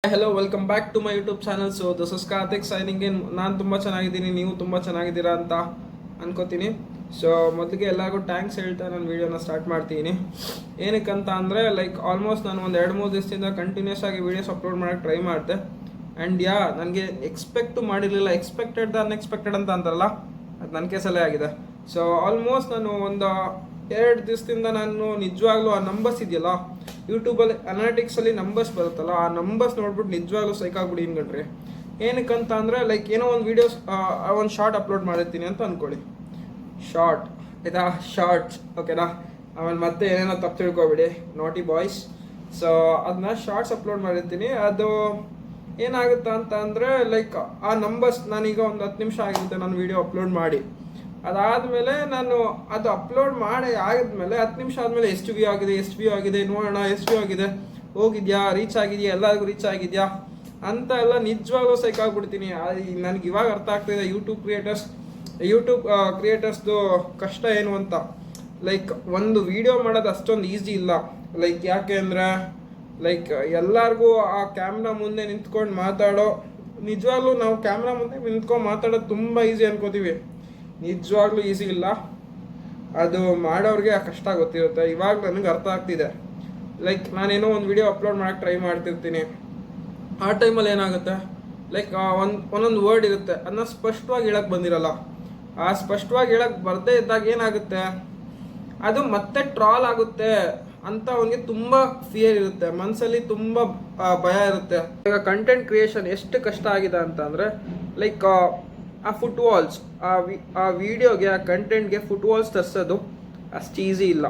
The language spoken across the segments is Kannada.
Hello welcome back to my YouTube channel. So this is Karthik signing in. ನಾನು ತುಂಬ ಚೆನ್ನಾಗಿದ್ದೀನಿ, ನೀವು ತುಂಬ ಚೆನ್ನಾಗಿದ್ದೀರಾ ಅಂತ ಅನ್ಕೋತೀನಿ. ಸೊ ಮೊದಲಿಗೆ ಎಲ್ಲರಿಗೂ ಥ್ಯಾಂಕ್ಸ್ ಹೇಳ್ತಾ ನಾನು ವೀಡಿಯೋನ ಸ್ಟಾರ್ಟ್ ಮಾಡ್ತೀನಿ. ಏನಕ್ಕಂತ ಅಂದರೆ ಆಲ್ಮೋಸ್ಟ್ ನಾನು ಒಂದು 2-3 ದಿವಸದಿಂದ ಕಂಟಿನ್ಯೂಸ್ ಆಗಿ ವೀಡಿಯೋಸ್ ಅಪ್ಲೋಡ್ ಮಾಡೋಕ್ಕೆ ಟ್ರೈ ಮಾಡಿದೆ. ಆ್ಯಂಡ್ ನನಗೆ ಎಕ್ಸ್ಪೆಕ್ಟು ಮಾಡಿರಲಿಲ್ಲ, ಎಕ್ಸ್ಪೆಕ್ಟೆಡ್ ದ ಅನ್ಎಕ್ಸ್ಪೆಕ್ಟೆಡ್ ಅಂತ ಅಂತಾರಲ್ಲ, ಅದು ನನ್ನ ಕೇಸಲ್ಲೇ ಆಗಿದೆ. ಸೊ ಆಲ್ಮೋಸ್ಟ್ ನಾನು ಒಂದು 2 ದಿವಸದಿಂದ ನಾನು ನಿಜವಾಗ್ಲೂ ಆ ನಂಬರ್ಸ್ ಇದೆಯಲ್ಲ, ಯೂಟ್ಯೂಬಲ್ಲಿ ಅನಾಲಿಟಿಕ್ಸಲ್ಲಿ ನಂಬರ್ಸ್ ಬರುತ್ತಲ್ಲ, ಆ ನಂಬರ್ಸ್ ನೋಡ್ಬಿಟ್ಟು ನಿಜವಾಗ್ಲೂ ಸೈಕಾಗ್ಬಿಟ್ಟಿದ್ದೀನಿ ಕಣ್ರಿ. ಏನಕ್ಕಂತ ಅಂದರೆ ಏನೋ ಒಂದು ವೀಡಿಯೋಸ್ ಒಂದು ಶಾರ್ಟ್ ಅಪ್ಲೋಡ್ ಮಾಡಿರ್ತೀನಿ ಅಂತ ಅಂದ್ಕೊಳ್ಳಿ. ಶಾರ್ಟ್ ಆಯಿತಾ, ಶಾರ್ಟ್ಸ್ ಓಕೆನಾ. ಆಮೇಲೆ ಮತ್ತೆ ಏನೇನೋ ತಪ್ಪು ತಿಳ್ಕೊಬೇಡಿ, ನಾಟಿ ಬಾಯ್ಸ್. ಸೊ ಅದನ್ನ ಶಾರ್ಟ್ಸ್ ಅಪ್ಲೋಡ್ ಮಾಡಿರ್ತೀನಿ. ಅದು ಏನಾಗುತ್ತೆ ಅಂತ ಅಂದರೆ ಆ ನಂಬರ್ಸ್ ನಾನೀಗ ಒಂದು 10 ನಿಮಿಷ ಆಗಿರುತ್ತೆ ನಾನು ವೀಡಿಯೋ ಅಪ್ಲೋಡ್ ಮಾಡಿ. ಅದಾದಮೇಲೆ ನಾನು ಅದು ಅಪ್ಲೋಡ್ ಮಾಡಿ ಆಗಿದ್ಮೇಲೆ 10 ನಿಮಿಷ ಆದಮೇಲೆ ಎಷ್ಟು ವ್ಯೂ ಆಗಿದೆ ನೋಡೋಣ, ಎಷ್ಟು ವ್ಯೂ ಆಗಿದೆ, ಹೋಗಿದ್ಯಾ, ರೀಚ್ ಆಗಿದೆಯಾ, ಎಲ್ಲರಿಗೂ ರೀಚ್ ಆಗಿದೆಯಾ ಅಂತ ಎಲ್ಲ ನಿಜವಾಗ್ಲೂ ಸೈಕಾಗ್ಬಿಡ್ತೀನಿ. ನನಗೆ ಇವಾಗ ಅರ್ಥ ಆಗ್ತಾಯಿದೆ ಯೂಟ್ಯೂಬ್ ಕ್ರಿಯೇಟರ್ಸ್ದು ಕಷ್ಟ ಏನು ಅಂತ. ಒಂದು ವಿಡಿಯೋ ಮಾಡೋದು ಅಷ್ಟೊಂದು ಈಸಿ ಇಲ್ಲ. ಯಾಕೆ ಅಂದರೆ ಎಲ್ಲರಿಗೂ ಆ ಕ್ಯಾಮ್ರಾ ಮುಂದೆ ನಿಂತ್ಕೊಂಡು ನಿಜವಾಗ್ಲೂ ನಾವು ಕ್ಯಾಮ್ರಾ ಮುಂದೆ ನಿಂತ್ಕೊಂಡು ಮಾತಾಡೋದು ತುಂಬ ಈಸಿ ಅನ್ಕೋತೀವಿ. ನಿಜವಾಗ್ಲೂ ಈಸಿ ಇಲ್ಲ, ಅದು ಮಾಡೋರಿಗೆ ಆ ಕಷ್ಟ ಗೊತ್ತಿರುತ್ತೆ. ಇವಾಗ ನನಗೆ ಅರ್ಥ ಆಗ್ತಿದೆ. ನಾನೇನೋ ಒಂದು ವಿಡಿಯೋ ಅಪ್ಲೋಡ್ ಮಾಡೋಕ್ಕೆ ಟ್ರೈ ಮಾಡ್ತಿರ್ತೀನಿ. ಆ ಟೈಮಲ್ಲಿ ಏನಾಗುತ್ತೆ, ಒಂದೊಂದು ವರ್ಡ್ ಇರುತ್ತೆ, ಅದನ್ನ ಸ್ಪಷ್ಟವಾಗಿ ಹೇಳಕ್ಕೆ ಬಂದಿರಲ್ಲ. ಆ ಸ್ಪಷ್ಟವಾಗಿ ಹೇಳಕ್ಕೆ ಬರದೇ ಇದ್ದಾಗ ಏನಾಗುತ್ತೆ, ಅದು ಮತ್ತೆ ಟ್ರಾಲ್ ಆಗುತ್ತೆ ಅಂತ ಅವನಿಗೆ ತುಂಬ ಫಿಯರ್ ಇರುತ್ತೆ, ಮನಸ್ಸಲ್ಲಿ ತುಂಬ ಭಯ ಇರುತ್ತೆ. ಈಗ ಕಂಟೆಂಟ್ ಕ್ರಿಯೇಷನ್ ಎಷ್ಟು ಕಷ್ಟ ಆಗಿದೆ ಅಂತ ಅಂದರೆ ಆ ಫುಟ್ವಾಲ್ಸ್, ಆ ವಿಡಿಯೋಗೆ, ಆ ಕಂಟೆಂಟ್ಗೆ ಫುಟ್ವಾಲ್ಸ್ ತರಿಸೋದು ಅಷ್ಟು ಈಸಿ ಇಲ್ಲ.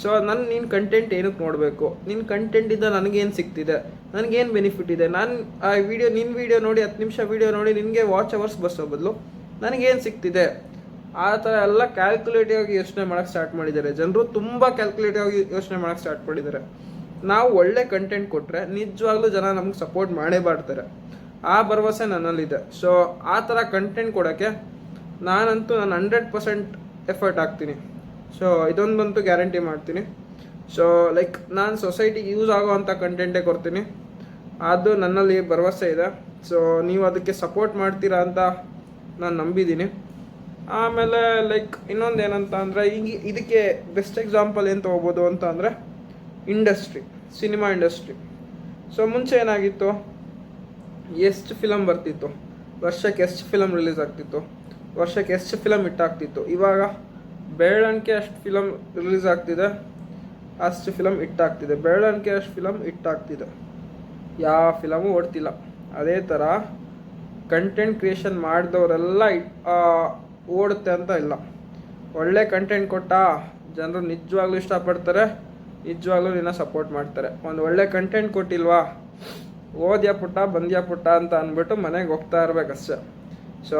ಸೊ ನೀನು ಕಂಟೆಂಟ್ ಏನಕ್ಕೆ ನೋಡಬೇಕು, ನಿನ್ನ ಕಂಟೆಂಟಿಂದ ನನಗೇನು ಸಿಗ್ತಿದೆ, ನನಗೇನು ಬೆನಿಫಿಟ್ ಇದೆ, ನಾನು ಆ ನಿನ್ನ ವೀಡಿಯೋ ನೋಡಿ 10 ನಿಮಿಷ ವೀಡಿಯೋ ನೋಡಿ ನಿನಗೆ ವಾಚ್ ಅವರ್ಸ್ ಬಸ್ಸೋ ಬದಲು ನನಗೇನು ಸಿಗ್ತಿದೆ, ಆ ಥರ ಎಲ್ಲ ಕ್ಯಾಲ್ಕುಲೇಟಿವ್ ಆಗಿ ಯೋಚನೆ ಮಾಡೋಕ್ಕೆ ಸ್ಟಾರ್ಟ್ ಮಾಡಿದ್ದಾರೆ ಜನರು. ತುಂಬ ಕ್ಯಾಲ್ಕುಲೇಟಿವ್ ಆಗಿ ಯೋಚನೆ ಮಾಡೋಕ್ಕೆ ಸ್ಟಾರ್ಟ್ ಮಾಡಿದ್ದಾರೆ. ನಾವು ಒಳ್ಳೆ ಕಂಟೆಂಟ್ ಕೊಟ್ಟರೆ ನಿಜವಾಗ್ಲೂ ಜನ ನಮ್ಗೆ ಸಪೋರ್ಟ್ ಮಾಡೇ ಮಾಡ್ತಾರೆ, ಆ ಭರವಸೆ ನನ್ನಲ್ಲಿದೆ. ಸೊ ಆ ಥರ ಕಂಟೆಂಟ್ ಕೊಡೋಕ್ಕೆ ನಾನು 100% ಎಫರ್ಟ್ ಹಾಕ್ತೀನಿ. ಸೊ ಇದೊಂದಂತೂ ಗ್ಯಾರಂಟಿ ಮಾಡ್ತೀನಿ. ಸೊ ನಾನು ಸೊಸೈಟಿಗೆ ಯೂಸ್ ಆಗೋವಂಥ ಕಂಟೆಂಟೇ ಕೊಡ್ತೀನಿ, ಅದು ನನ್ನಲ್ಲಿ ಭರವಸೆ ಇದೆ. ಸೊ ನೀವು ಅದಕ್ಕೆ ಸಪೋರ್ಟ್ ಮಾಡ್ತೀರಾ ಅಂತ ನಾನು ನಂಬಿದ್ದೀನಿ. ಆಮೇಲೆ ಇನ್ನೊಂದು ಏನಂತ ಅಂದರೆ ಇದಕ್ಕೆ ಬೆಸ್ಟ್ ಎಕ್ಸಾಂಪಲ್ ಏನು ತೊಗೋಬೋದು ಅಂತ ಅಂದರೆ ಸಿನಿಮಾ ಇಂಡಸ್ಟ್ರಿ. ಸೊ ಮುಂಚೆ ಏನಾಗಿತ್ತು, ಎಷ್ಟು ಫಿಲಮ್ ಬರ್ತಿತ್ತು, ವರ್ಷಕ್ಕೆ ಎಷ್ಟು ಫಿಲಮ್ ರಿಲೀಸ್ ಆಗ್ತಿತ್ತು, ವರ್ಷಕ್ಕೆ ಎಷ್ಟು ಫಿಲಮ್ ಹಿಟ್ಟಾಗ್ತಿತ್ತು. ಇವಾಗ ಬೆರಳಣಿಕೆ ಅಷ್ಟು ಫಿಲಮ್ ರಿಲೀಸ್ ಆಗ್ತಿದೆ, ಅಷ್ಟು ಫಿಲಮ್ ಹಿಟ್ಟಾಗ್ತಿದೆ, ಬೆರಳಣಿಕೆ ಅಷ್ಟು ಫಿಲಮ್ ಹಿಟ್ಟಾಗ್ತಿದೆ, ಯಾವ ಫಿಲಮು ಓಡ್ತಿಲ್ಲ. ಅದೇ ಥರ ಕಂಟೆಂಟ್ ಕ್ರಿಯೇಷನ್ ಮಾಡಿದವರೆಲ್ಲ ಓಡುತ್ತೆ ಅಂತ ಇಲ್ಲ. ಒಳ್ಳೆ ಕಂಟೆಂಟ್ ಕೊಟ್ಟ ಜನರು ನಿಜವಾಗ್ಲೂ ಇಷ್ಟಪಡ್ತಾರೆ, ನಿಜವಾಗ್ಲೂ ನಿನ್ನ ಸಪೋರ್ಟ್ ಮಾಡ್ತಾರೆ. ಒಂದು ಒಳ್ಳೆ ಕಂಟೆಂಟ್ ಕೊಟ್ಟಿಲ್ವಾ, ಓದ್ಯಾ ಪುಟ್ಟ ಬಂದ್ಯಾ ಪುಟ್ಟ ಅಂತ ಅಂದ್ಬಿಟ್ಟು ಮನೆಗೆ ಹೋಗ್ತಾ ಇರ್ಬೇಕಷ್ಟೆ. ಸೊ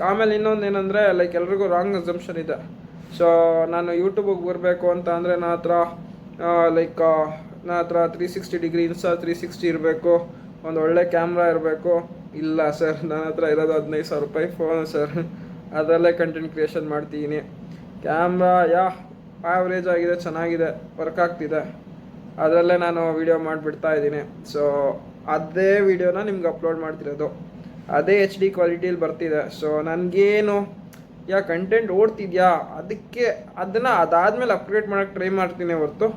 ಆಮೇಲೆ ಇನ್ನೊಂದು ಏನಂದರೆ ಎಲ್ರಿಗೂ ರಾಂಗ್ ಅಸಂಪ್ಷನ್ ಇದೆ. ಸೊ ನಾನು ಯೂಟ್ಯೂಬಿಗೆ ಬರಬೇಕು ಅಂತ ಅಂದರೆ ನನ್ನ ಹತ್ರ 360 ಡಿಗ್ರಿ ಇನ್ಸ್ಟಾ 360 ಇರಬೇಕು, ಒಂದು ಒಳ್ಳೆ ಕ್ಯಾಮ್ರಾ ಇರಬೇಕು. ಇಲ್ಲ ಸರ್, ನನ್ನ ಹತ್ರ ಇರೋದು 15,000 ರೂಪಾಯಿ ಫೋನ್ ಸರ್, ಅದರಲ್ಲೇ ಕಂಟೆಂಟ್ ಕ್ರಿಯೇಷನ್ ಮಾಡ್ತಿದ್ದೀನಿ. ಕ್ಯಾಮ್ರಾ ಆವ್ರೇಜ್ ಆಗಿದೆ, ಚೆನ್ನಾಗಿದೆ, ವರ್ಕ್ ಆಗ್ತಿದೆ, ಅದರಲ್ಲೇ ನಾನು ವೀಡಿಯೋ ಮಾಡಿಬಿಡ್ತಾ ಇದ್ದೀನಿ. ಸೊ ಅದೇ ವೀಡಿಯೋನ ನಿಮ್ಗೆ ಅಪ್ಲೋಡ್ ಮಾಡ್ತಿರೋದು, ಅದೇ HD ಕ್ವಾಲಿಟಿಯಲ್ಲಿ ಬರ್ತಿದೆ. ಸೊ ನನಗೇನು ಕಂಟೆಂಟ್ ಓಡ್ತಿದ್ಯಾ ಅದಕ್ಕೆ ಅದಾದಮೇಲೆ ಅಪ್ಗ್ರೇಡ್ ಮಾಡೋಕ್ಕೆ ಟ್ರೈ ಮಾಡ್ತೀನಿ ಹೊರತು.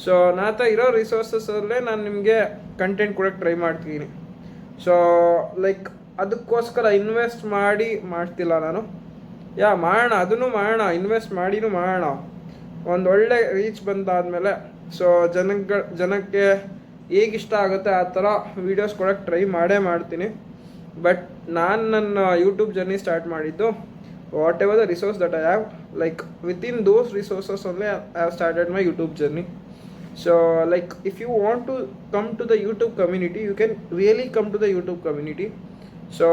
ಸೊ ನನ್ನ ಹತ್ರ ಇರೋ ರಿಸೋರ್ಸಸ್ಸಲ್ಲೇ ನಾನು ನಿಮಗೆ ಕಂಟೆಂಟ್ ಕೊಡೋಕ್ಕೆ ಟ್ರೈ ಮಾಡ್ತೀನಿ. ಸೊ ಅದಕ್ಕೋಸ್ಕರ ಇನ್ವೆಸ್ಟ್ ಮಾಡ್ತಿಲ್ಲ ನಾನು. ಮಾಡೋಣ, ಅದನ್ನು ಮಾಡೋಣ, ಇನ್ವೆಸ್ಟ್ ಮಾಡಿನೂ ಮಾಡೋಣ. ಒಂದು ಒಳ್ಳೆ ರೀಚ್ ಬಂದಾದಮೇಲೆ ಸೊ ಜನಕ್ಕೆ ಹೇಗಿಷ್ಟ ಆಗುತ್ತೆ ಆ ಥರ ವೀಡಿಯೋಸ್ ಕೊಡೋಕ್ಕೆ ಟ್ರೈ ಮಾಡ್ತೀನಿ. ಬಟ್ ನಾನು ನನ್ನ ಯೂಟ್ಯೂಬ್ ಜರ್ನಿ ಸ್ಟಾರ್ಟ್ ಮಾಡಿದ್ದು whatever the resource that I have, within those resources only I have started my YouTube journey. So if you want to come to the YouTube community, you can really come to the YouTube community. So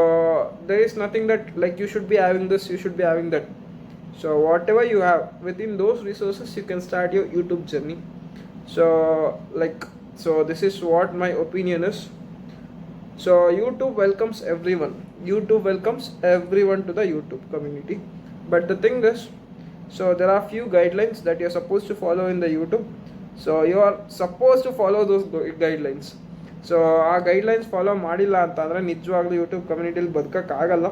there is nothing that you should be having this, you should be having that. So whatever you have within those resources, you can start your YouTube journey. So this is what my opinion is. So YouTube welcomes everyone to the YouTube community. But the thing is, so there are few guidelines that you're supposed to follow in the YouTube. So you are supposed to follow those guidelines. So ಆ ಗೈಡ್ಲೈನ್ಸ್ ಫಾಲೋ ಮಾಡಿಲ್ಲ ಅಂತ ಅಂದರೆ ನಿಜವಾಗ್ಲೂ ಯೂಟ್ಯೂಬ್ ಕಮ್ಯುನಿಟಿಲಿ ಬದುಕೋಕ್ಕಾಗಲ್ಲ.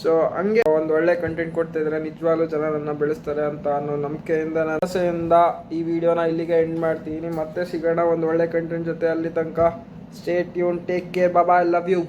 ಸೊ ಹಂಗೆ ಒಂದು ಒಳ್ಳೆ ಕಂಟೆಂಟ್ ಕೊಡ್ತಿದ್ರೆ ನಿಜವಾಗ್ಲೂ ಜನ ನನ್ನ ಬೆಳೆಸ್ತಾರೆ ಅಂತ ಅನ್ನೋ ನಂಬಿಕೆಯಿಂದ ಆಸೆಯಿಂದ ಈ ವಿಡಿಯೋನ ಇಲ್ಲಿಗೆ ಎಂಡ್ ಮಾಡ್ತೀನಿ. ಮತ್ತೆ ಸಿಗೋಣ ಒಂದು ಒಳ್ಳೆ ಕಂಟೆಂಟ್ ಜೊತೆ. ಅಲ್ಲಿ ತನಕ stay tune, take care, bye, love you.